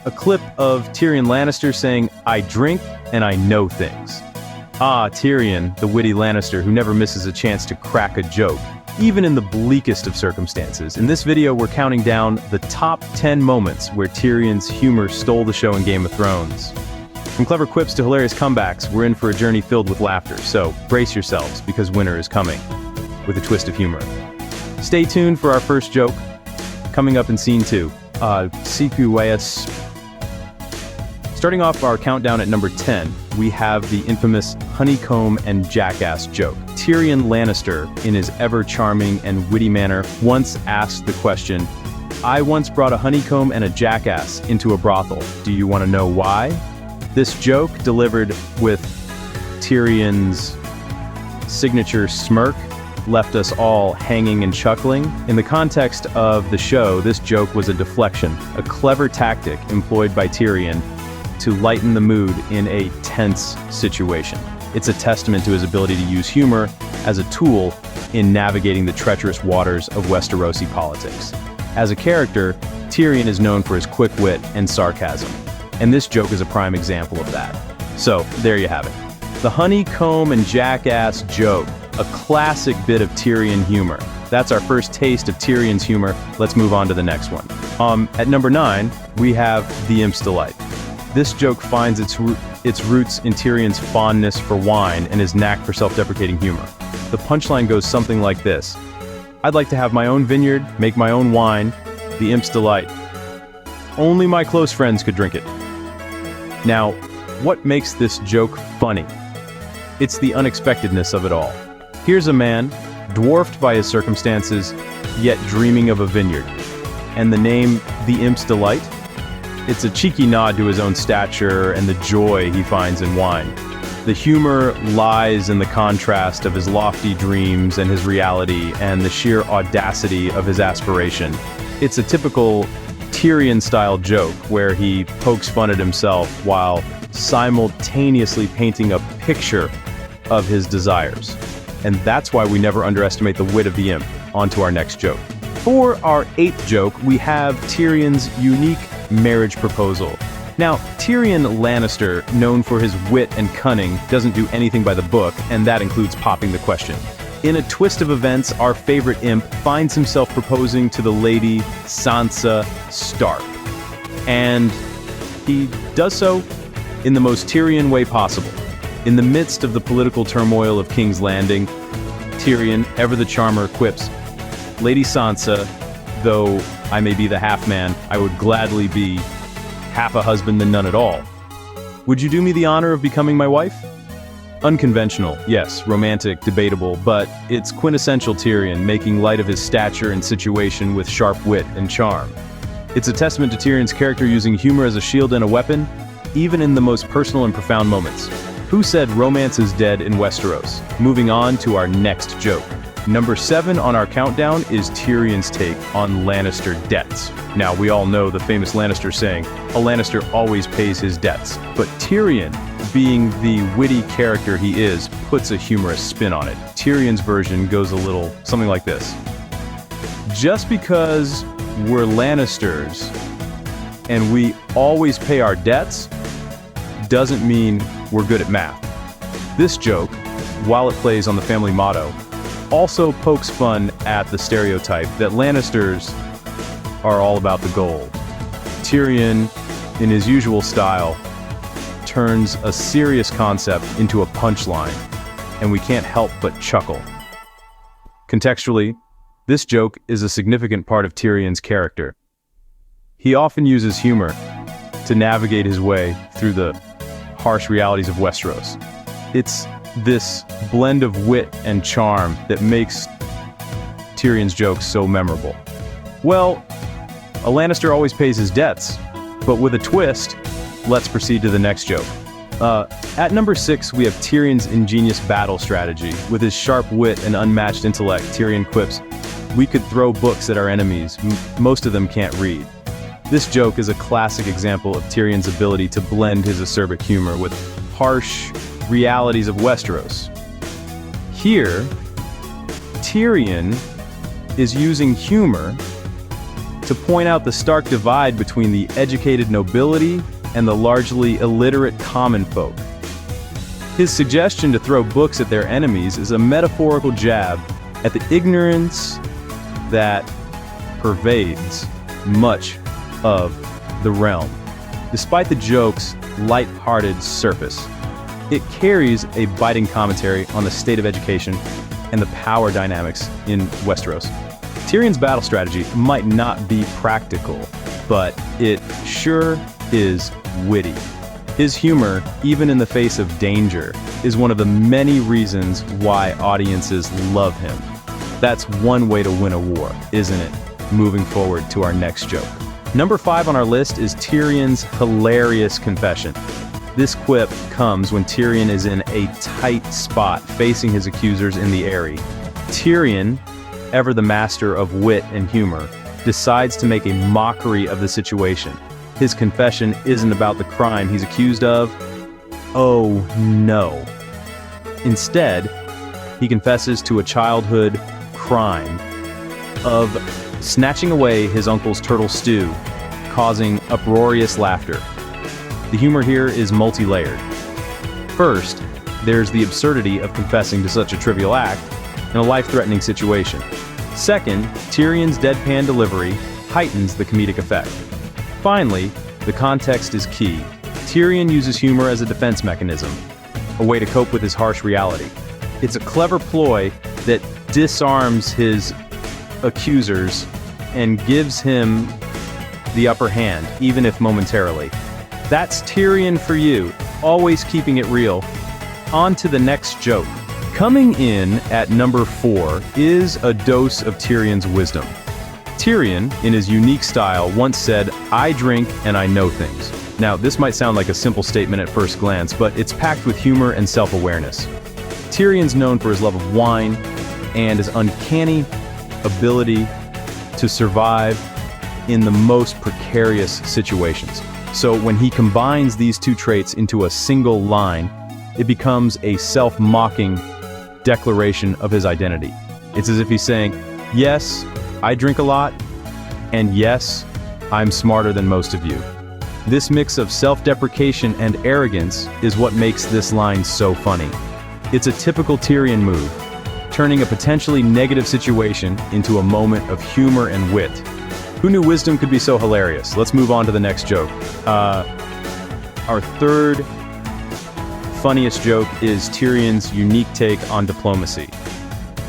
A clip of Tyrion Lannister saying, "I drink and I know things." Ah, Tyrion, the witty Lannister who never misses a chance to crack a joke, even in the bleakest of circumstances. In this video, we're counting down the top 10 moments where Tyrion's humor stole the show in Game of Thrones. From clever quips to hilarious comebacks, we're in for a journey filled with laughter, so brace yourselves, because winter is coming, with a twist of humor. Stay tuned for our first joke, coming up in Scene 2. CQAS. Starting off our countdown at number 10, we have the infamous honeycomb and jackass joke. Tyrion Lannister, in his ever-charming and witty manner, once asked the question, "I once brought a honeycomb and a jackass into a brothel. Do you want to know why?" This joke, delivered with Tyrion's signature smirk, left us all hanging and chuckling. In the context of the show, this joke was a deflection, a clever tactic employed by Tyrion to lighten the mood in a tense situation. It's a testament to his ability to use humor as a tool in navigating the treacherous waters of Westerosi politics. As a character, Tyrion is known for his quick wit and sarcasm, and this joke is a prime example of that. So, there you have it. The honeycomb and jackass joke, a classic bit of Tyrion humor. That's our first taste of Tyrion's humor. Let's move on to the next one. At number 9, we have the Imp's Delight. This joke finds its roots in Tyrion's fondness for wine and his knack for self-deprecating humor. The punchline goes something like this: "I'd like to have my own vineyard, make my own wine, the Imp's Delight. Only my close friends could drink it." Now, what makes this joke funny? It's the unexpectedness of it all. Here's a man, dwarfed by his circumstances, yet dreaming of a vineyard. And the name, the Imp's Delight? It's a cheeky nod to his own stature and the joy he finds in wine. The humor lies in the contrast of his lofty dreams and his reality and the sheer audacity of his aspiration. It's a typical Tyrion-style joke where he pokes fun at himself while simultaneously painting a picture of his desires. And that's why we never underestimate the wit of the imp. On to our next joke. For our 8th joke, we have Tyrion's unique marriage proposal. Now, Tyrion Lannister, known for his wit and cunning, doesn't do anything by the book, and that includes popping the question. In a twist of events, our favorite imp finds himself proposing to the lady Sansa Stark. And he does so in the most Tyrion way possible. In the midst of the political turmoil of King's Landing, Tyrion, ever the charmer, quips, "Lady Sansa, though I may be the half-man, I would gladly be half a husband than none at all. Would you do me the honor of becoming my wife?" Unconventional, yes, romantic, debatable, but it's quintessential Tyrion, making light of his stature and situation with sharp wit and charm. It's a testament to Tyrion's character using humor as a shield and a weapon, even in the most personal and profound moments. Who said romance is dead in Westeros? Moving on to our next joke. Number 7 on our countdown is Tyrion's take on Lannister debts. Now, we all know the famous Lannister saying, "A Lannister always pays his debts." But Tyrion, being the witty character he is, puts a humorous spin on it. Tyrion's version goes a little something like this: "Just because we're Lannisters and we always pay our debts doesn't mean we're good at math." This joke, while it plays on the family motto, also pokes fun at the stereotype that Lannisters are all about the gold. Tyrion, in his usual style, turns a serious concept into a punchline, and we can't help but chuckle. Contextually, this joke is a significant part of Tyrion's character. He often uses humor to navigate his way through the harsh realities of Westeros. It's this blend of wit and charm that makes Tyrion's jokes so memorable. Well, a Lannister always pays his debts, but with a twist. Let's proceed to the next joke. At number 6, we have Tyrion's ingenious battle strategy. With his sharp wit and unmatched intellect, Tyrion quips, "We could throw books at our enemies, most of them can't read." This joke is a classic example of Tyrion's ability to blend his acerbic humor with harsh realities of Westeros. Here, Tyrion is using humor to point out the stark divide between the educated nobility and the largely illiterate common folk. His suggestion to throw books at their enemies is a metaphorical jab at the ignorance that pervades much of the realm. Despite the joke's light-hearted surface, it carries a biting commentary on the state of education and the power dynamics in Westeros. Tyrion's battle strategy might not be practical, but it sure is witty. His humor, even in the face of danger, is one of the many reasons why audiences love him. That's one way to win a war, isn't it? Moving forward to our next joke. Number 5 on our list is Tyrion's hilarious confession. This quip comes when Tyrion is in a tight spot facing his accusers in the Eyrie. Tyrion, ever the master of wit and humor, decides to make a mockery of the situation. His confession isn't about the crime he's accused of. Oh no. Instead, he confesses to a childhood crime of snatching away his uncle's turtle stew, causing uproarious laughter. The humor here is multi-layered. First, there's the absurdity of confessing to such a trivial act in a life-threatening situation. Second, Tyrion's deadpan delivery heightens the comedic effect. Finally, the context is key. Tyrion uses humor as a defense mechanism, a way to cope with his harsh reality. It's a clever ploy that disarms his accusers and gives him the upper hand, even if momentarily. That's Tyrion for you, always keeping it real. On to the next joke. Coming in at number 4 is a dose of Tyrion's wisdom. Tyrion, in his unique style, once said, "I drink and I know things." Now, this might sound like a simple statement at first glance, but it's packed with humor and self-awareness. Tyrion's known for his love of wine and his uncanny ability to survive in the most precarious situations. So when he combines these two traits into a single line, it becomes a self-mocking declaration of his identity. It's as if he's saying, yes, I drink a lot, and yes, I'm smarter than most of you. This mix of self-deprecation and arrogance is what makes this line so funny. It's a typical Tyrion move, turning a potentially negative situation into a moment of humor and wit. Who knew wisdom could be so hilarious? Let's move on to the next joke. Our third funniest joke is Tyrion's unique take on diplomacy.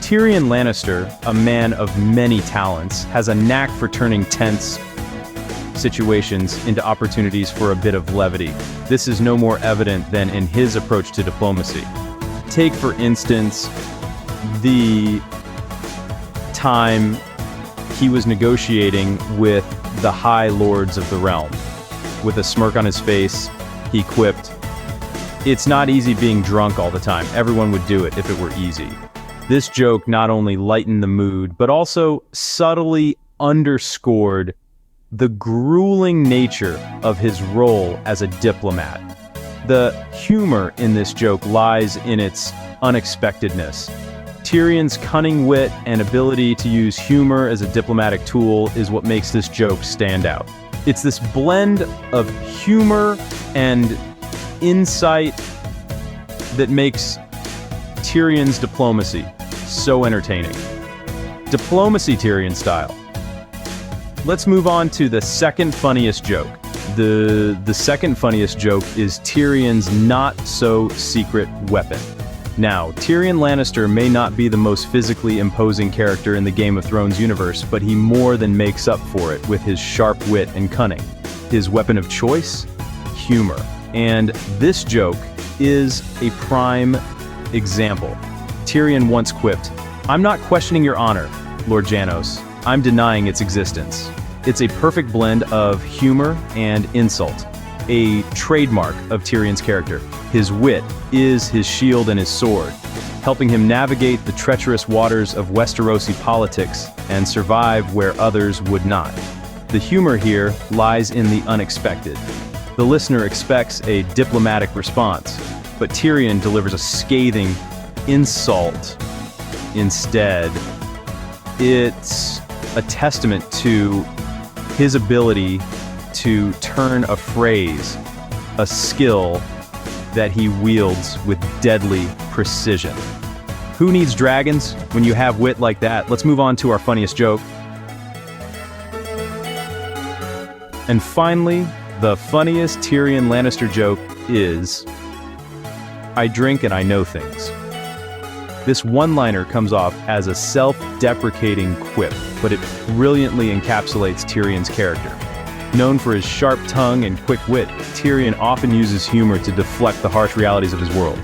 Tyrion Lannister, a man of many talents, has a knack for turning tense situations into opportunities for a bit of levity. This is no more evident than in his approach to diplomacy. Take, for instance, the time he was negotiating with the High Lords of the Realm. With a smirk on his face, he quipped, "It's not easy being drunk all the time. Everyone would do it if it were easy." This joke not only lightened the mood, but also subtly underscored the grueling nature of his role as a diplomat. The humor in this joke lies in its unexpectedness. Tyrion's cunning wit and ability to use humor as a diplomatic tool is what makes this joke stand out. It's this blend of humor and insight that makes Tyrion's diplomacy so entertaining. Diplomacy Tyrion style. Let's move on to the second funniest joke. The second funniest joke is Tyrion's not-so-secret weapon. Now, Tyrion Lannister may not be the most physically imposing character in the Game of Thrones universe, but he more than makes up for it with his sharp wit and cunning. His weapon of choice? Humor. And this joke is a prime example. Tyrion once quipped, "I'm not questioning your honor, Lord Janos. I'm denying its existence." It's a perfect blend of humor and insult, a trademark of Tyrion's character. His wit is his shield and his sword, helping him navigate the treacherous waters of Westerosi politics and survive where others would not. The humor here lies in the unexpected. The listener expects a diplomatic response, but Tyrion delivers a scathing insult instead. It's a testament to his ability to turn a phrase, a skill that he wields with deadly precision. Who needs dragons when you have wit like that? Let's move on to our funniest joke. And finally, the funniest Tyrion Lannister joke is, "I drink and I know things." This one-liner comes off as a self-deprecating quip, but it brilliantly encapsulates Tyrion's character. Known for his sharp tongue and quick wit, Tyrion often uses humor to deflect the harsh realities of his world.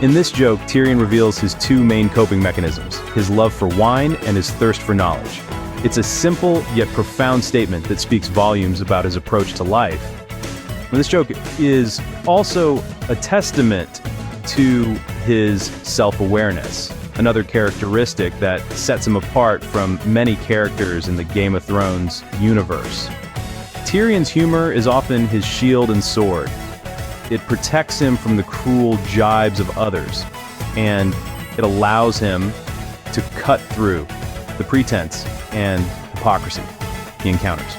In this joke, Tyrion reveals his two main coping mechanisms, his love for wine and his thirst for knowledge. It's a simple yet profound statement that speaks volumes about his approach to life. And this joke is also a testament to his self-awareness, another characteristic that sets him apart from many characters in the Game of Thrones universe. Tyrion's humor is often his shield and sword. It protects him from the cruel jibes of others, and it allows him to cut through the pretense and hypocrisy he encounters.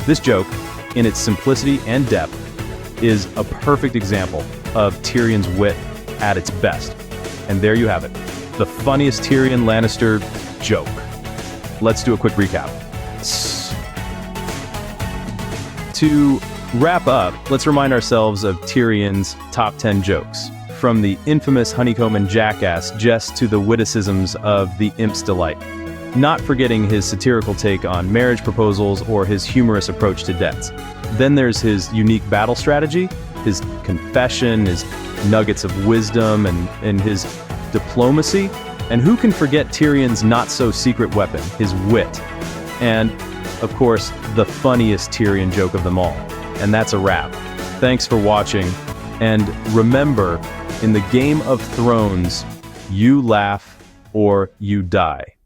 This joke, in its simplicity and depth, is a perfect example of Tyrion's wit at its best. And there you have it, the funniest Tyrion Lannister joke. Let's do a quick recap. To wrap up, let's remind ourselves of Tyrion's top 10 jokes, from the infamous honeycomb and jackass jest to the witticisms of the imp's delight, not forgetting his satirical take on marriage proposals or his humorous approach to debts. Then there's his unique battle strategy, his confession, his nuggets of wisdom, and his diplomacy. And who can forget Tyrion's not-so-secret weapon, his wit? And, of course, the funniest Tyrion joke of them all. And that's a wrap. Thanks for watching, and remember, in the Game of Thrones, you laugh or you die.